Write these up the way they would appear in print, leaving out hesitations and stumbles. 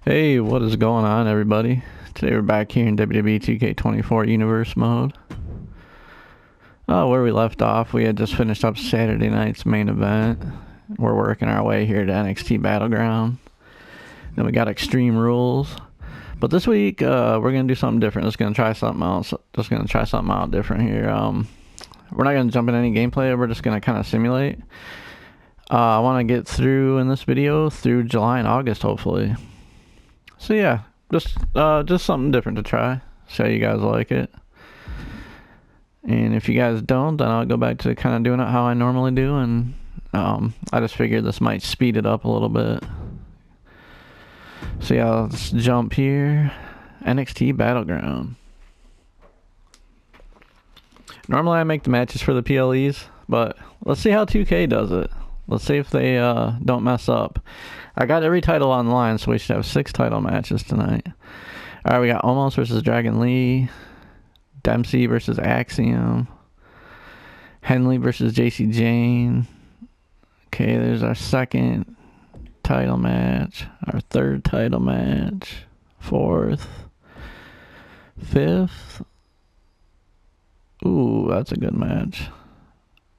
Hey, what is going on, everybody? Today we're back here in WWE 2K24 Universe mode. Where we left off, we had just finished up Saturday night's main event. We're working our way here to NXT Battleground. Then we got Extreme Rules. But this week, we're going to do something different. Just going to try something else. Just going to try something out different here. We're not going to jump in any gameplay. We're just going to kind of simulate. I want to get through in this video through July and August, hopefully. So yeah, just something different to try. See how you guys like it. And if you guys don't, then I'll go back to kind of doing it how I normally do. And I just figured this might speed it up a little bit. So yeah, let's jump here. NXT Battleground. Normally I make the matches for the PLEs, but let's see how 2K does it. Let's see if they don't mess up. I got every title on the line, so we should have 6 title matches tonight. Alright, we got Omos versus Dragon Lee. Dempsey versus Axiom. Henley versus JC Jane. Okay, there's our second title match. Our third title match. Fourth. Fifth. Ooh, that's a good match.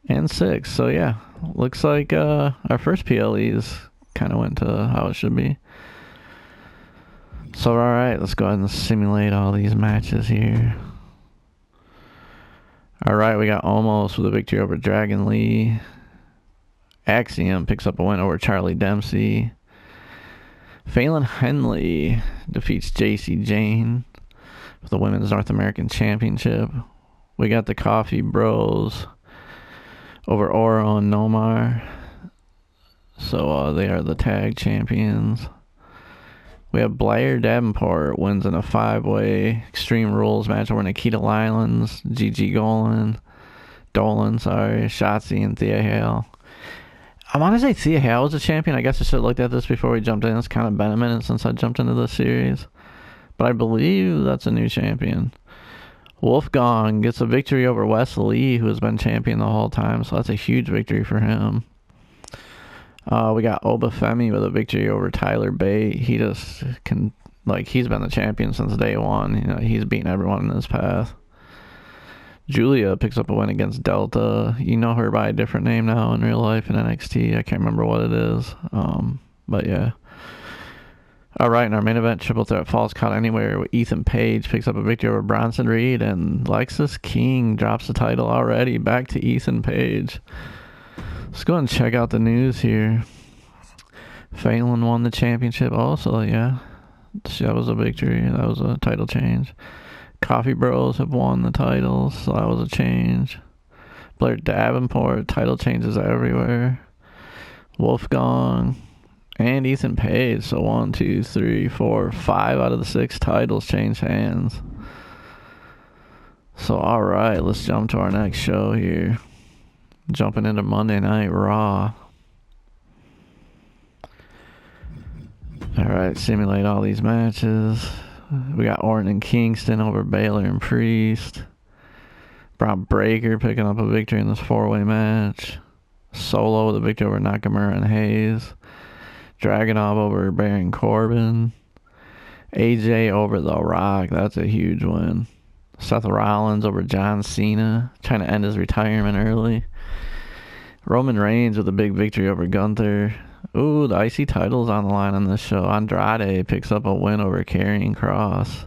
And 6th, so yeah. Looks like our first PLEs kind of went to how it should be. So alright, let's go ahead and simulate all these matches here. Alright, we got Omos with a victory over Dragon Lee. Axiom picks up a win over Charlie Dempsey. Phelan Henley defeats JC Jane for the Women's North American Championship. We got the Coffee Bros over Oro and Nomar. So they are the tag champions. We have Blair Davenport wins in a 5-way Extreme Rules match over Nikita Lyons, Gigi Dolan, Shotzi, and Thea Hale. I want to say Thea Hale was a champion. I guess I should have looked at this before we jumped in. It's kind of been a minute since I jumped into this series. But I believe that's a new champion. Wolfgang gets a victory over Wes Lee, who has been champion the whole time. So that's a huge victory for him. We got Obafemi with a victory over Tyler Bate. He just can, he's been the champion since day one. You know, he's beaten everyone in his path. Julia picks up a win against Delta. You know her by a different name now in real life in NXT. I can't remember what it is. But yeah. Alright, in our main event, Triple Threat Falls Count Anywhere, Ethan Page picks up a victory over Bronson Reed, and Lexus King drops the title already. Back to Ethan Page. Let's go and check out the news here. Phelan won the championship also, yeah. That was a victory. That was a title change. Coffee Bros have won the titles, so that was a change. Blair Davenport, title changes everywhere. Wolfgang and Ethan Page. So 1, 2, 3, 4, 5 out of the 6 titles change hands. So alright, let's jump to our next show here. Jumping into Monday Night Raw. Alright, simulate all these matches. We got Orton and Kingston over Baylor and Priest. Bron Breakker picking up a victory in this 4-way match. Solo with a victory over Nakamura and Hayes. Dragunov over Baron Corbin. AJ over The Rock. That's a huge win. Seth Rollins over John Cena. Trying to end his retirement early. Roman Reigns with a big victory over Gunther. Ooh, the IC title's on the line on this show. Andrade picks up a win over Karrion Kross.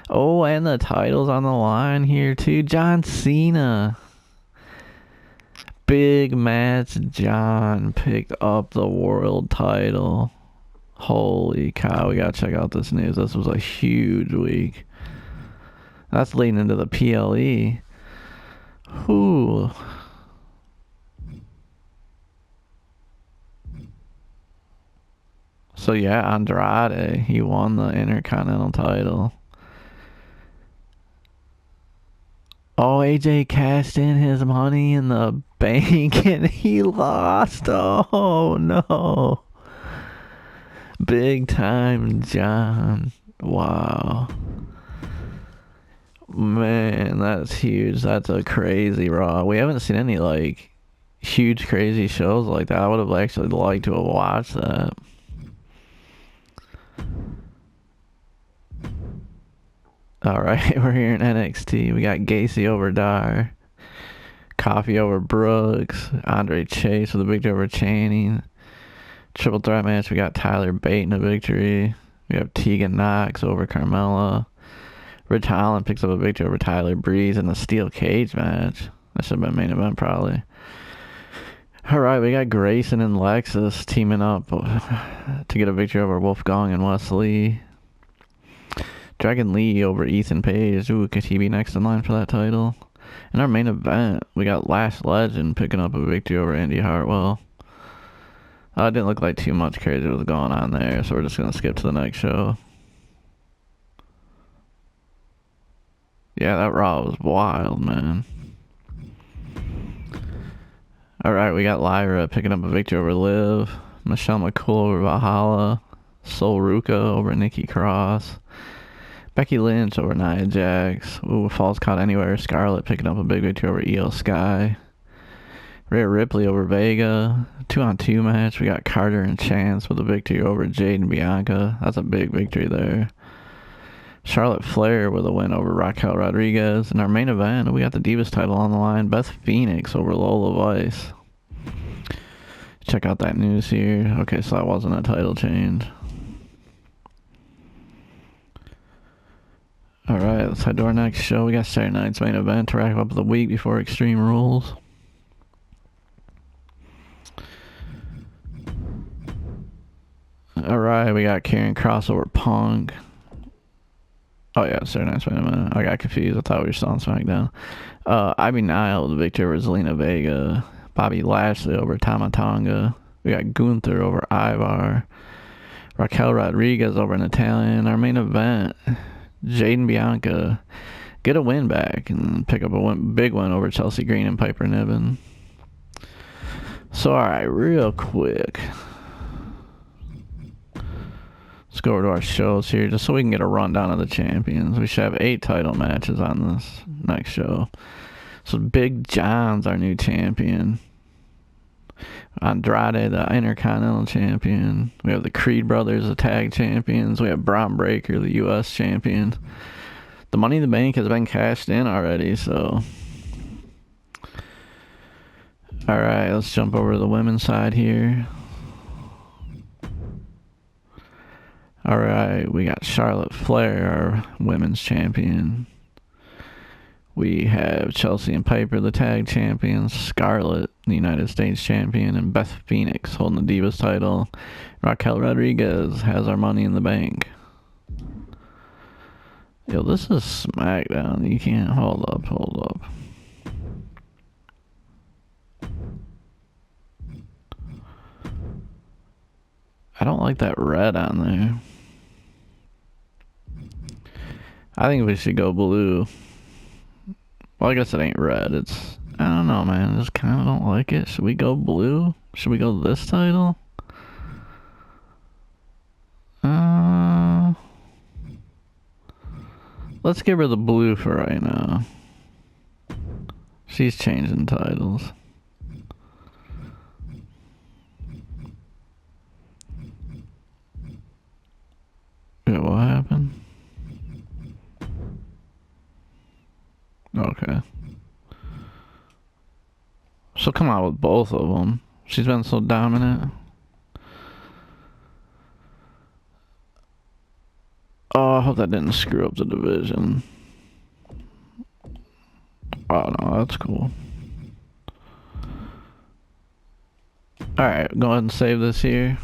Oh, and the title's on the line here too. John Cena. Big Match John picked up the world title. Holy cow, we gotta check out this news. This was a huge week. That's leading into the PLE. Whew. So yeah, Andrade, he won the Intercontinental title. Oh, AJ cashed in his money in the bank and he lost. Oh no. Big time John. Wow. Man, that's huge. That's a crazy Raw. We haven't seen any huge crazy shows like that. I would have actually liked to have watched that. Alright, we're here in NXT. We got Gacy over Dar. Coffee over Brooks. Andre Chase with a victory over Channing. Triple threat match, we got Tyler Bate in a victory. We have Tegan Knox over Carmella. Rich Holland picks up a victory over Tyler Breeze in a steel cage match. That should have been main event, probably. Alright, we got Grayson and Lexus teaming up to get a victory over Wolfgang and Wesley. Dragon Lee over Ethan Page. Ooh, could he be next in line for that title? In our main event, we got Lash Legend picking up a victory over Andy Hartwell. It didn't look like too much crazy was going on there, so we're just going to skip to the next show. Yeah, that Raw was wild, man. Alright, we got Lyra picking up a victory over Liv. Michelle McCool over Valhalla. Sol Ruka over Nikki Cross. Becky Lynch over Nia Jax. Ooh, Falls Count Anywhere. Scarlett picking up a big victory over Io Sky. Rhea Ripley over Vega. 2-on-2 match. We got Carter and Chance with a victory over Jade and Bianca. That's a big victory there. Charlotte Flair with a win over Raquel Rodriguez. In our main event, we got the Divas title on the line. Beth Phoenix over Lola Vice. Check out that news here. Okay, so that wasn't a title change. Alright, let's head to our next show. We got Saturday night's main event to wrap up the week before Extreme Rules. Alright, we got Karrion Kross over Punk. Oh yeah, Saturday night's main event. I got confused. I thought we were still on SmackDown. Ivy Nile with victory over Zelina Vega. Bobby Lashley over Tama Tonga. We got Gunther over Ivar. Raquel Rodriguez over Natalya. In our main event, Jade and Bianca get a win back and pick up a big win over Chelsea Green and Piper Niven. So, alright, real quick. Let's go over to our shows here just so we can get a rundown of the champions. We should have 8 title matches on this next show. So, Big John's our new champion. Andrade, the Intercontinental Champion. We have the Creed Brothers, the Tag Champions. We have Braun Breaker, the U.S. Champion. The Money in the Bank has been cashed in already, so... Alright, let's jump over to the women's side here. Alright, we got Charlotte Flair, our women's champion. We have Chelsea and Piper, the tag champions. Scarlett, the United States champion. And Beth Phoenix holding the Divas title. Raquel Rodriguez has our Money in the Bank. Yo, this is SmackDown. You can't... Hold up. I don't like that red on there. I think we should go blue. Well, I guess it ain't red. It's... I don't know, man. I just kind of don't like it. Should we go blue? Should we go this title? Let's give her the blue for right now. She's changing titles. Yeah, what happened? Okay. She'll come out with both of them. She's been so dominant. Oh, I hope that didn't screw up the division. Oh, no, that's cool. Alright, go ahead and save this here.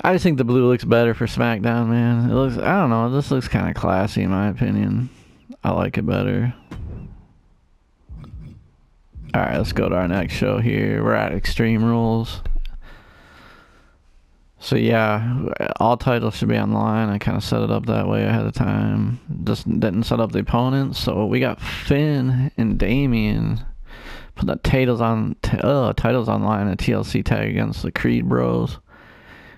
I just think the blue looks better for SmackDown, man. It looks, I don't know, this looks kind of classy in my opinion. I like it better. Alright, let's go to our next show here. We're at Extreme Rules. So yeah, all titles should be on the line. I kind of set it up that way ahead of time. Just didn't set up the opponents. So we got Finn and Damian put the titles on the line. A TLC tag against the Creed Bros.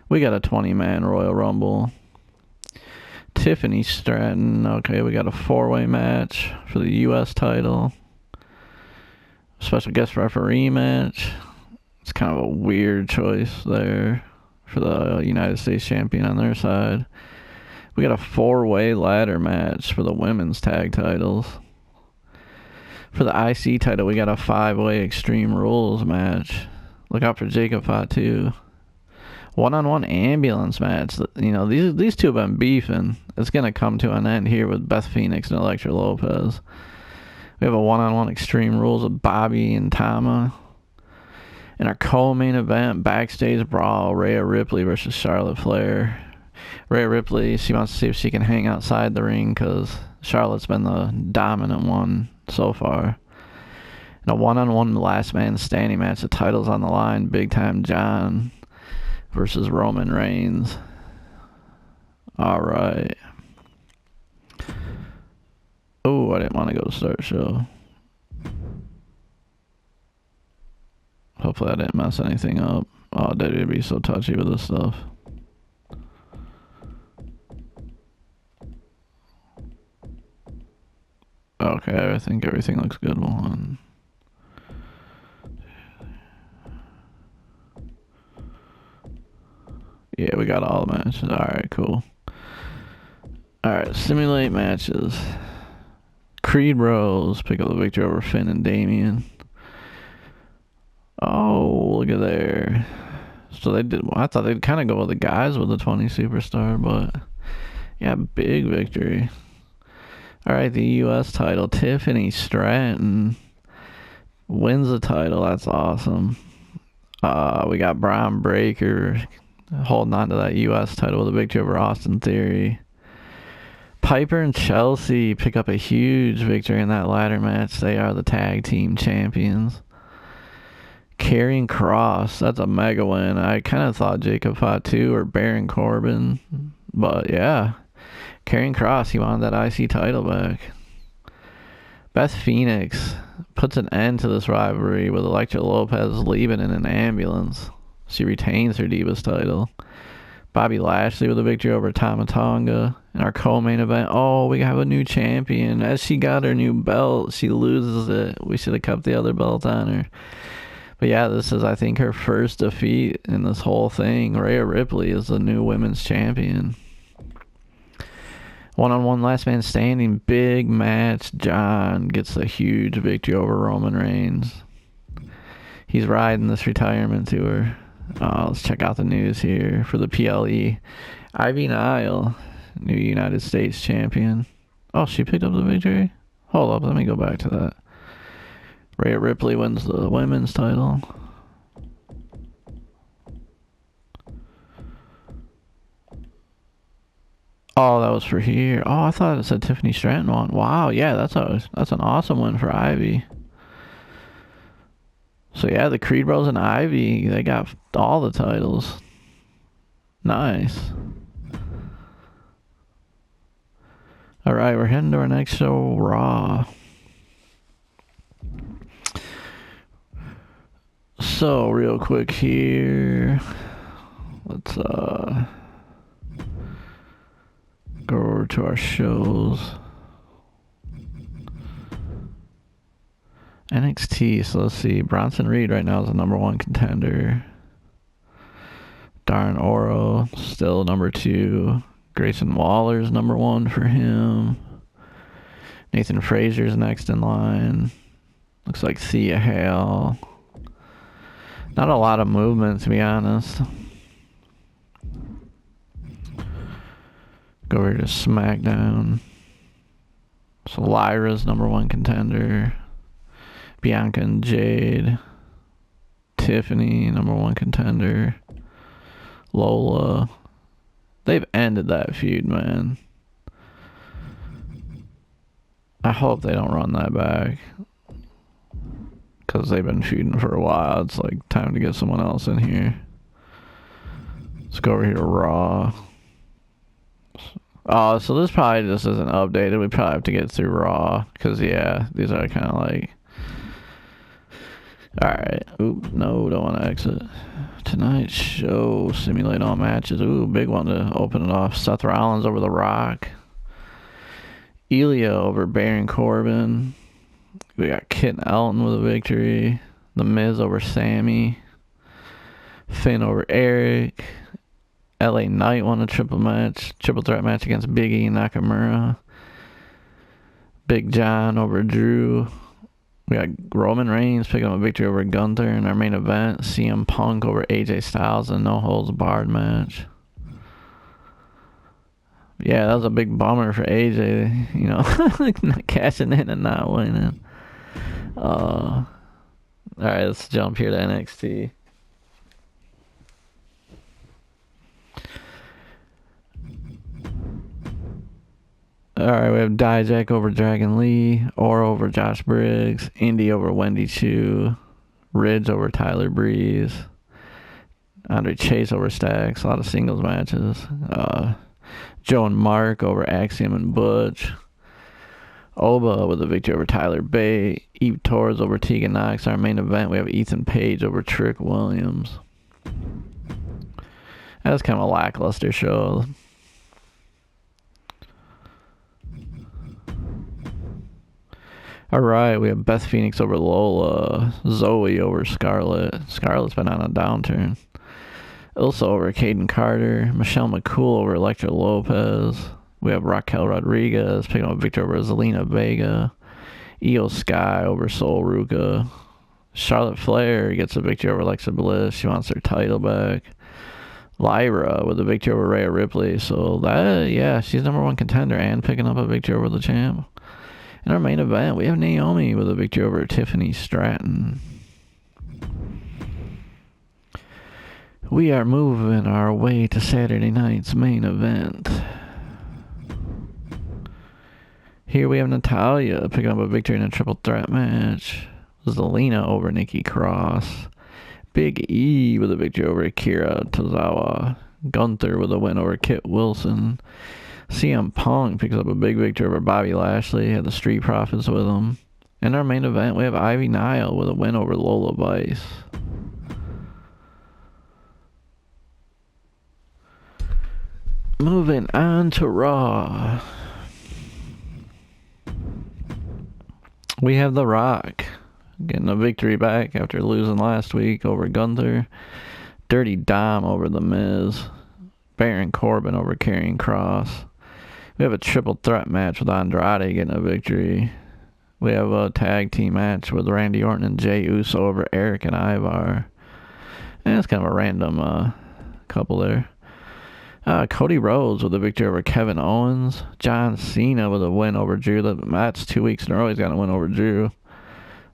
We got a 20-man Royal Rumble. Tiffany Stratton. Okay, we got a 4-way match for the U.S. title. Special guest referee match. It's kind of a weird choice there for the United States champion on their side. We got a 4-way ladder match for the women's tag titles. For the IC title, we got a 5-way Extreme Rules match. Look out for Jacob Fatu. 1-on-1 ambulance match. You know, these two have been beefing. It's going to come to an end here with Beth Phoenix and Elektra Lopez. We have a 1-on-1 Extreme Rules with Bobby and Tama. In our co-main event, backstage brawl, Rhea Ripley versus Charlotte Flair. Rhea Ripley, she wants to see if she can hang outside the ring because Charlotte's been the dominant one so far. In a 1-on-1 last man standing match, the title's on the line. Big Time John versus Roman Reigns. Alright. Oh, I didn't want to go to start show. Hopefully I didn't mess anything up. Oh, WWE so touchy with this stuff. Okay, I think everything looks good. One. Yeah, we got all the matches. Alright, cool. Alright, simulate matches. Creed Bros pick up the victory over Finn and Damian. Oh, look at there. So they did. I thought they'd kind of go with the guys with the 20 superstar, but yeah, big victory. Alright, the US title. Tiffany Stratton wins the title. That's awesome. We got Braun Breaker holding on to that US title with a victory over Austin Theory. Piper and Chelsea pick up a huge victory in that ladder match. They are the tag team champions. Karrion Kross, that's a mega win. I kind of thought Jacob Fatu or Baron Corbin, but yeah. Karrion Kross, he wanted that IC title back. Beth Phoenix puts an end to this rivalry with Elektra Lopez leaving in an ambulance. She retains her Divas title. Bobby Lashley with a victory over Tama Tonga. In our co-main event, oh, we have a new champion. As she got her new belt, she loses it. We should have kept the other belt on her. But yeah, this is, I think, her first defeat in this whole thing. Rhea Ripley is the new women's champion. 1-on-1 last man standing, big match. John gets a huge victory over Roman Reigns. He's riding this retirement tour. Let's check out the news here for the PLE. Ivy Nile, new United States champion. Oh, she picked up the victory? Hold up, let me go back to that. Rhea Ripley wins the women's title. Oh, that was for here. Oh, I thought it said Tiffany Stratton won. Wow, yeah, that's an awesome win for Ivy. So yeah, the Creed Bros and Ivy, they got all the titles. Nice. Alright, we're heading to our next show, Raw. So, real quick here. Let's go over to our shows. NXT, so let's see. Bronson Reed right now is the #1 contender. Darren Oro, still #2. Grayson Waller's #1 for him. Nathan Frazier's next in line. Looks like Thea Hale. Not a lot of movement, to be honest. Go over to SmackDown. So Lyra's #1 contender. Bianca and Jade. Tiffany, #1 contender. Lola. They've ended that feud, man. I hope they don't run that back. Because they've been feuding for a while. It's like time to get someone else in here. Let's go over here to Raw. Oh, so this probably just isn't updated. We probably have to get through Raw. Because, yeah, these are kind of like... Alright. Oop, no, don't want to exit. Tonight's show, simulate all matches. Ooh, big one to open it off. Seth Rollins over The Rock. Ilya over Baron Corbin. We got Kit and Elton with a victory. The Miz over Sammy. Finn over Eric. LA Knight won a triple threat match against Big E and Nakamura. Big John over Drew. We got Roman Reigns picking up a victory over Gunther in our main event. CM Punk over AJ Styles in a no holds barred match. Yeah, that was a big bummer for AJ, you know, not cashing in and not winning. Alright, let's jump here to NXT. Alright, we have Dijak over Dragon Lee, Oro over Josh Briggs, Indy over Wendy Chu, Ridge over Tyler Breeze, Andre Chase over Stacks, a lot of singles matches. Joe and Mark over Axiom and Butch. Oba with a victory over Tyler Bate. Eve Torres over Tegan Knox. Our main event, we have Ethan Page over Trick Williams. That was kind of a lackluster show. Alright, we have Beth Phoenix over Lola. Zoe over Scarlett. Scarlett's been on a downturn. Ilsa over Caden Carter. Michelle McCool over Elektra Lopez. We have Raquel Rodriguez picking up a victory over Zelina Vega. Io Sky over Sol Ruka. Charlotte Flair gets a victory over Alexa Bliss. She wants her title back. Lyra with a victory over Rhea Ripley. So that, yeah, she's #1 contender and picking up a victory over the champ. In our main event, we have Naomi with a victory over Tiffany Stratton. We are moving our way to Saturday night's main event. Here we have Natalya picking up a victory in a triple threat match. Zelina over Nikki Cross. Big E with a victory over Akira Tozawa. Gunther with a win over Kit Wilson. CM Punk picks up a big victory over Bobby Lashley. Had the Street Profits with him. In our main event, we have Ivy Nile with a win over Lola Vice. Moving on to Raw. We have The Rock getting a victory back after losing last week over Gunther. Dirty Dom over The Miz. Baron Corbin over Karrion Kross. We have a triple threat match with Andrade getting a victory. We have a tag team match with Randy Orton and Jey Uso over Eric and Ivar. And it's kind of a random couple there. Cody Rhodes with a victory over Kevin Owens. John Cena with a win over Drew. That's 2 weeks in a row he's got a win over Drew.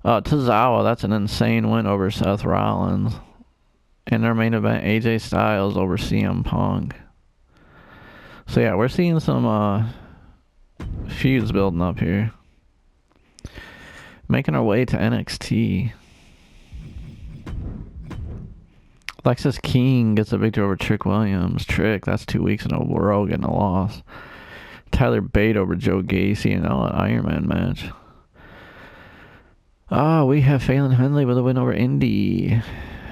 Tozawa, that's an insane win over Seth Rollins. In our main event, AJ Styles over CM Punk. So yeah, we're seeing some feuds building up here. Making our way to NXT. Lexis King gets a victory over Trick Williams. Trick, that's 2 weeks in a row getting a loss. Tyler Bate over Joe Gacy in an Iron Man match. We have Phelan Henley with a win over Indy.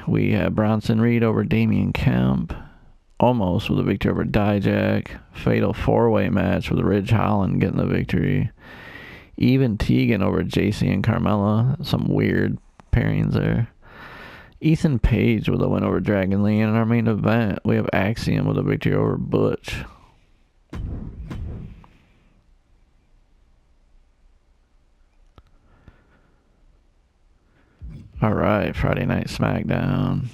We have Bronson Reed over Damian Kemp. Almost with a victory over Dijak. Fatal 4-way match with Ridge Holland getting the victory. Even Tegan over JC and Carmella. Some weird pairings there. Ethan Page with a win over Dragon Lee. And in our main event, we have Axiom with a victory over Butch. Alright, Friday Night SmackDown.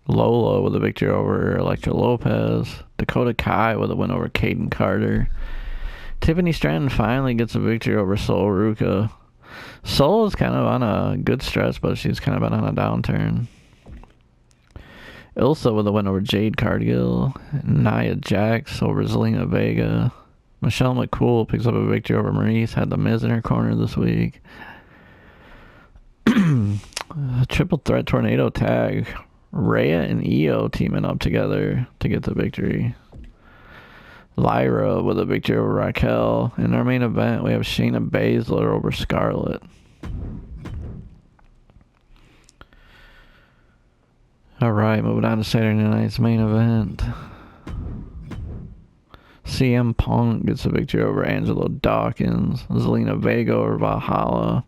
Lola with a victory over Elektra Lopez. Dakota Kai with a win over Caden Carter. Tiffany Stratton finally gets a victory over Sol Ruka. Sol is kind of on a good stretch, but she's kind of been on a downturn. Ilsa with a win over Jade Cargill. Nia Jax over Zelina Vega. Michelle McCool picks up a victory over Maurice. Had the Miz in her corner this week. Triple threat tornado tag. Rhea and Io teaming up together to get the victory. Lyra with a victory over Raquel. In our main event, we have Shayna Baszler over Scarlett. Alright, moving on to Saturday night's main event. CM Punk gets a victory over Angelo Dawkins. Zelina Vega over Valhalla.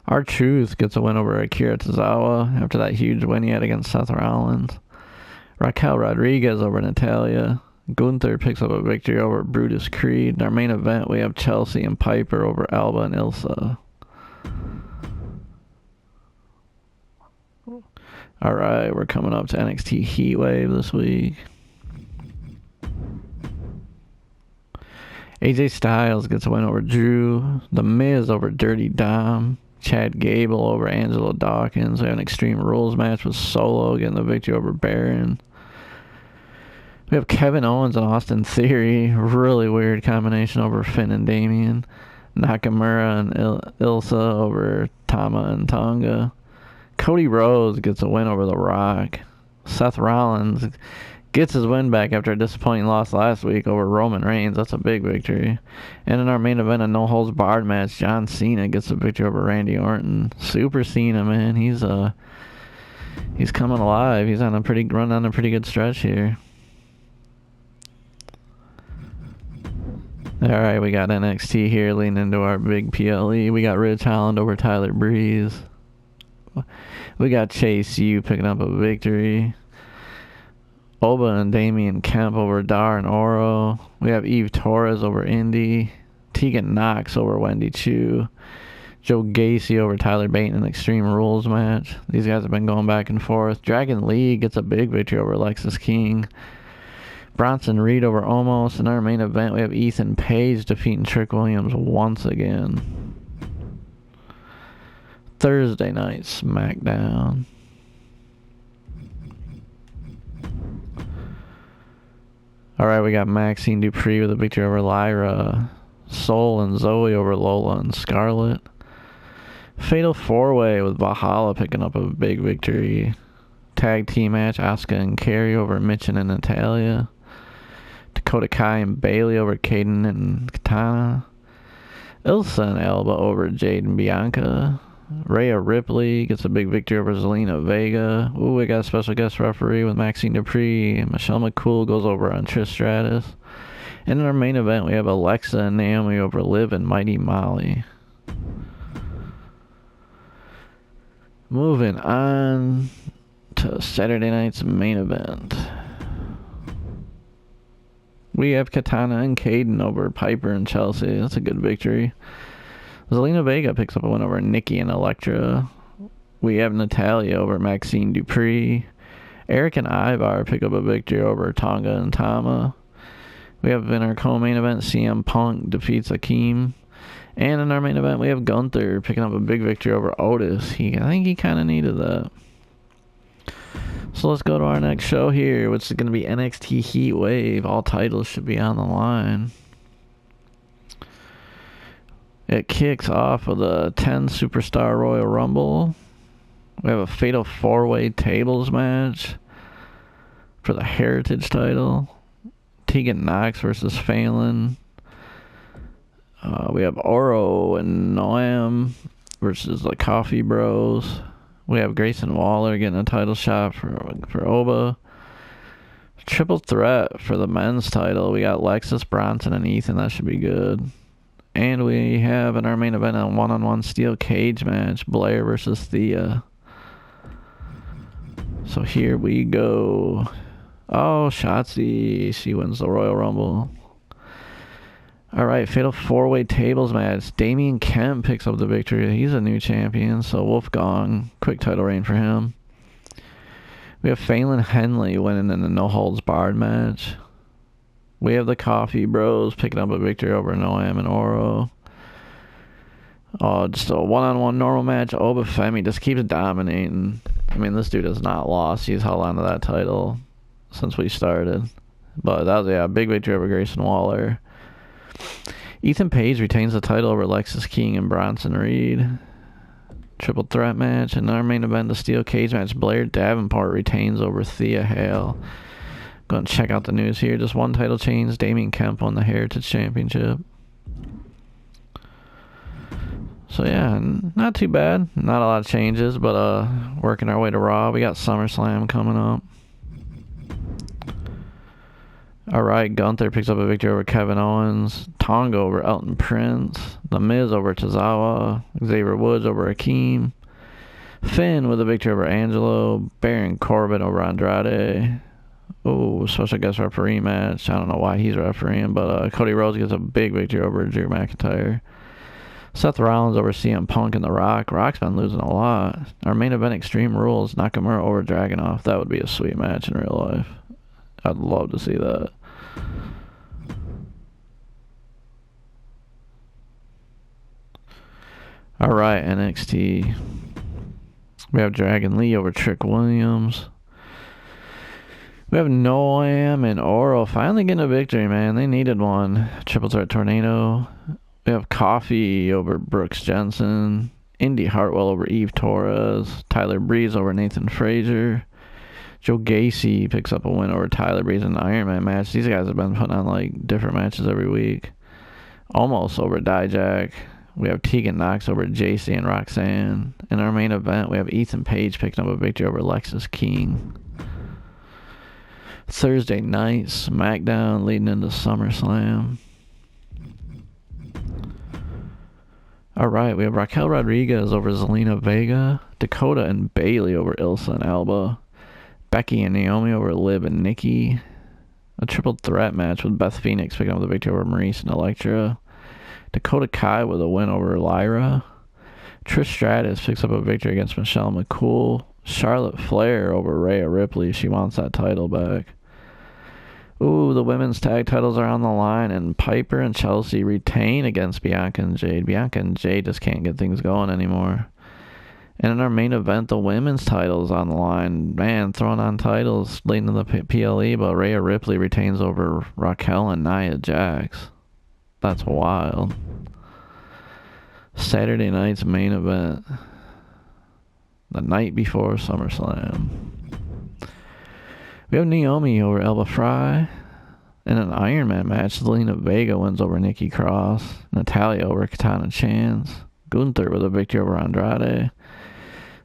R-Truth gets a win over Akira Tozawa after that huge win he had against Seth Rollins. Raquel Rodriguez over Natalia. Gunther picks up a victory over Brutus Creed. In our main event, we have Chelsea and Piper over Alba and Ilsa. Alright, we're coming up to NXT Heatwave this week. AJ Styles gets a win over Drew. The Miz over Dirty Dom. Chad Gable over Angelo Dawkins. We have an Extreme Rules match with Solo getting the victory over Baron. We have Kevin Owens and Austin Theory. Really weird combination over Finn and Damian. Nakamura and Ilsa over Tama and Tonga. Cody Rhodes gets a win over The Rock. Seth Rollins gets his win back after a disappointing loss last week over Roman Reigns. That's a big victory. And in our main event, a no-holds-barred match, John Cena gets a victory over Randy Orton. Super Cena, man. He's coming alive. He's on a pretty good stretch here. Alright, we got NXT here leading into our big PLE. We got Ridge Holland over Tyler Breeze. We got Chase U picking up a victory. Oba and Damian Kemp over Dar and Oro. We have Eve Torres over Indy. Tegan Knox over Wendy Chu. Joe Gacy over Tyler Bate in an Extreme Rules match. These guys have been going back and forth. Dragon Lee gets a big victory over Alexis King. Bronson Reed over Omos. In our main event, we have Ethan Page defeating Trick Williams once again. Thursday night SmackDown. Alright, we got Maxine Dupree with a victory over Lyra. Soul and Zoe over Lola and Scarlett. Fatal 4-Way with Valhalla picking up a big victory. Tag team match, Asuka and Kerry over Michin and Natalia. Dakota Kai and Bailey over Kaden and Katana. Ilsa and Elba over Jade and Bianca. Rhea Ripley gets a big victory over Zelina Vega. Ooh, we got a special guest referee with Maxine Dupree. Michelle McCool goes over on Trish Stratus. And in our main event, we have Alexa and Naomi over Liv and Mighty Molly. Moving on to Saturday night's main event. We have Katana and Kaden over Piper and Chelsea. That's a good victory. Zelina Vega picks up a win over Nikki and Elektra. We have Natalia over Maxine Dupree. Eric and Ivar pick up a victory over Tonga and Tama. We have in our co-main event, CM Punk defeats Akeem. And in our main event, we have Gunther picking up a big victory over Otis. I think he kind of needed that. So let's go to our next show here, which is going to be NXT Heat Wave. All titles should be on the line. It kicks off with a 10 Superstar Royal Rumble. We have a Fatal 4-Way Tables match for the Heritage title. Tegan Knox versus Phelan. We have Oro and Noam versus the Coffee Bros. We have Grayson Waller getting a title shot for Oba. Triple threat for the men's title. We got Lexus, Bronson, and Ethan. That should be good. And we have in our main event a one-on-one steel cage match. Blair versus Thea. So here we go. Oh, Shotzi. She wins the Royal Rumble. Alright, Fatal 4-Way Tables match. Damian Kemp picks up the victory. He's a new champion, so Wolfgang, quick title reign for him. We have Phelan Henley winning in the no-holds-barred match. We have the Coffee Bros picking up a victory over Noam and Oro. Oh, just a one-on-one normal match. Oba Femi just keeps dominating. I mean, this dude has not lost. He's held on to that title since we started. But that was, a big victory over Grayson Waller. Ethan Page retains the title over Lexis King and Bronson Reed. Triple threat match. And our main event, the steel cage match, Blair Davenport retains over Thea Hale. Go and check out the news here. Just one title change. Damian Kemp won the Heritage Championship. So yeah, not too bad. Not a lot of changes, but working our way to Raw. We got SummerSlam coming up. Alright, Gunther picks up a victory over Kevin Owens. Tonga over Elton Prince. The Miz over Tozawa. Xavier Woods over Akeem. Finn with a victory over Angelo. Baron Corbin over Andrade. Oh, special guest referee match. I don't know why he's refereeing, but Cody Rhodes gets a big victory over Drew McIntyre. Seth Rollins over CM Punk and The Rock. Rock's been losing a lot. Our main event, Extreme Rules, Nakamura over Dragunov. That would be a sweet match in real life. I'd love to see that. Alright, NXT. We have Dragon Lee over Trick Williams. We have Noam and Oro finally getting a victory, man. They needed one. Triple Threat Tornado. We have Coffee over Brooks Jensen. Indy Hartwell over Eve Torres. Tyler Breeze over Nathan Frazier. Joe Gacy picks up a win over Tyler Breeze in an Iron Man match. These guys have been putting on like different matches every week. Almost over Dijak. We have Tegan Knox over JC and Roxanne. In our main event, we have Ethan Page picking up a victory over Lexis King. Thursday night, SmackDown leading into SummerSlam. Alright, we have Raquel Rodriguez over Zelina Vega. Dakota and Bayley over Ilsa and Alba. Becky and Naomi over Liv and Nikki. A triple threat match with Beth Phoenix picking up the victory over Maurice and Elektra. Dakota Kai with a win over Lyra. Trish Stratus picks up a victory against Michelle McCool. Charlotte Flair over Rhea Ripley. She wants that title back. Ooh, the women's tag titles are on the line, and Piper and Chelsea retain against Bianca and Jade. Bianca and Jade just can't get things going anymore. And in our main event, the women's titles on the line. Man, throwing on titles leading to the PLE, but Rhea Ripley retains over Raquel and Nia Jax. That's wild. Saturday night's main event. The night before SummerSlam. We have Naomi over Elba Fry. In an Iron Man match, Zelina Vega wins over Nikki Cross. Natalya over Katana Chance. Gunther with a victory over Andrade.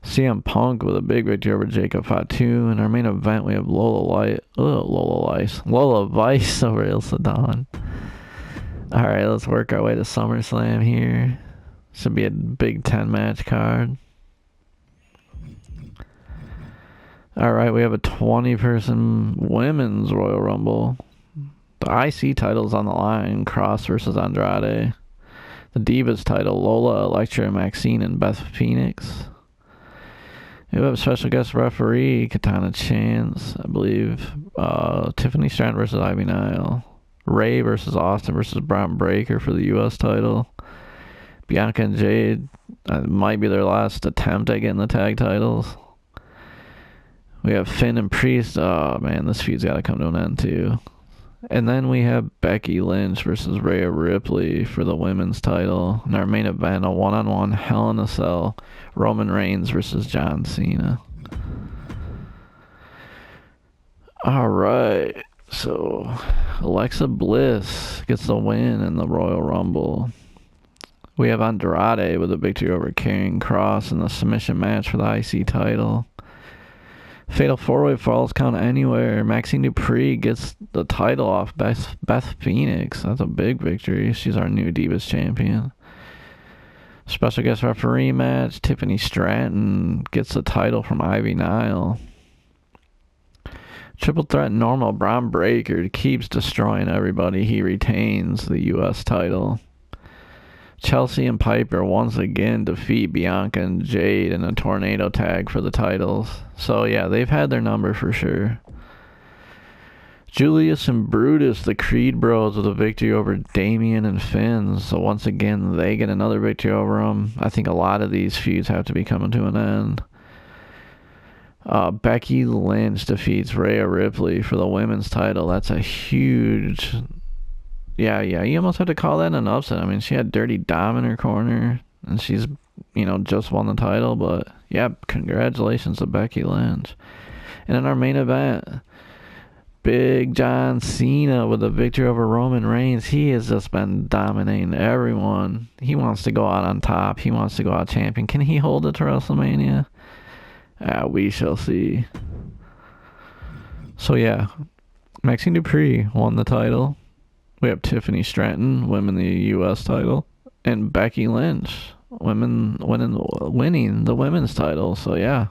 CM Punk with a big victory over Jacob Fatu. In our main event, we have Lola Vice over Ilsa Dawn. Alright, let's work our way to SummerSlam here. Should be a big 10 match card. Alright, we have a 20-person women's Royal Rumble. The IC title's on the line. Cross versus Andrade. The Divas title, Lola, Elektra, Maxine, and Beth Phoenix. We have a special guest referee, Katana Chance, I believe. Tiffany Stratton versus Ivy Nile. Ray versus Austin versus Bron Breakker for the U.S. title. Bianca and Jade might be their last attempt at getting the tag titles. We have Finn and Priest. Oh, man, this feud's got to come to an end, too. And then we have Becky Lynch versus Rhea Ripley for the women's title. In our main event, a one-on-one Hell in a Cell, Roman Reigns versus John Cena. All right. So, Alexa Bliss gets the win in the Royal Rumble. We have Andrade with a victory over Karrion Kross in the submission match for the IC title. Fatal 4-Way Falls Count Anywhere. Maxine Dupree gets the title off Beth Phoenix. That's a big victory. She's our new Divas champion. Special guest referee match. Tiffany Stratton gets the title from Ivy Nile. Triple threat normal. Bron Breakker keeps destroying everybody. He retains the U.S. title. Chelsea and Piper once again defeat Bianca and Jade in a tornado tag for the titles. So yeah, they've had their number for sure. Julius and Brutus, the Creed Bros, with a victory over Damian and Finn. So once again, they get another victory over them. I think a lot of these feuds have to be coming to an end. Becky Lynch defeats Rhea Ripley for the women's title. That's a huge... Yeah, you almost have to call that an upset. I mean, she had Dirty Dom in her corner, and she's, just won the title. But, yeah, congratulations to Becky Lynch. And in our main event, Big John Cena with a victory over Roman Reigns. He has just been dominating everyone. He wants to go out on top. He wants to go out champion. Can he hold it to WrestleMania? We shall see. So, yeah, Maxine Dupree won the title. We have Tiffany Stratton winning the U.S. title, and Becky Lynch winning the women's title. So yeah,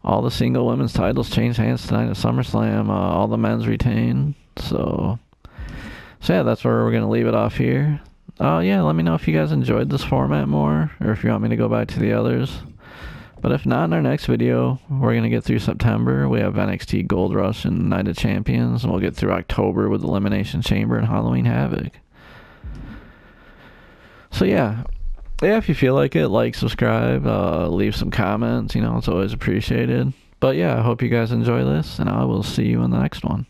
all the single women's titles change hands tonight at SummerSlam. All the men's retain. So yeah, that's where we're gonna leave it off here. Yeah, let me know if you guys enjoyed this format more, or if you want me to go back to the others. But if not, in our next video, we're going to get through September. We have NXT Gold Rush and Night of Champions, and we'll get through October with Elimination Chamber and Halloween Havoc. So yeah, if you feel like it, like, subscribe, leave some comments, it's always appreciated. But yeah, I hope you guys enjoy this, and I will see you in the next one.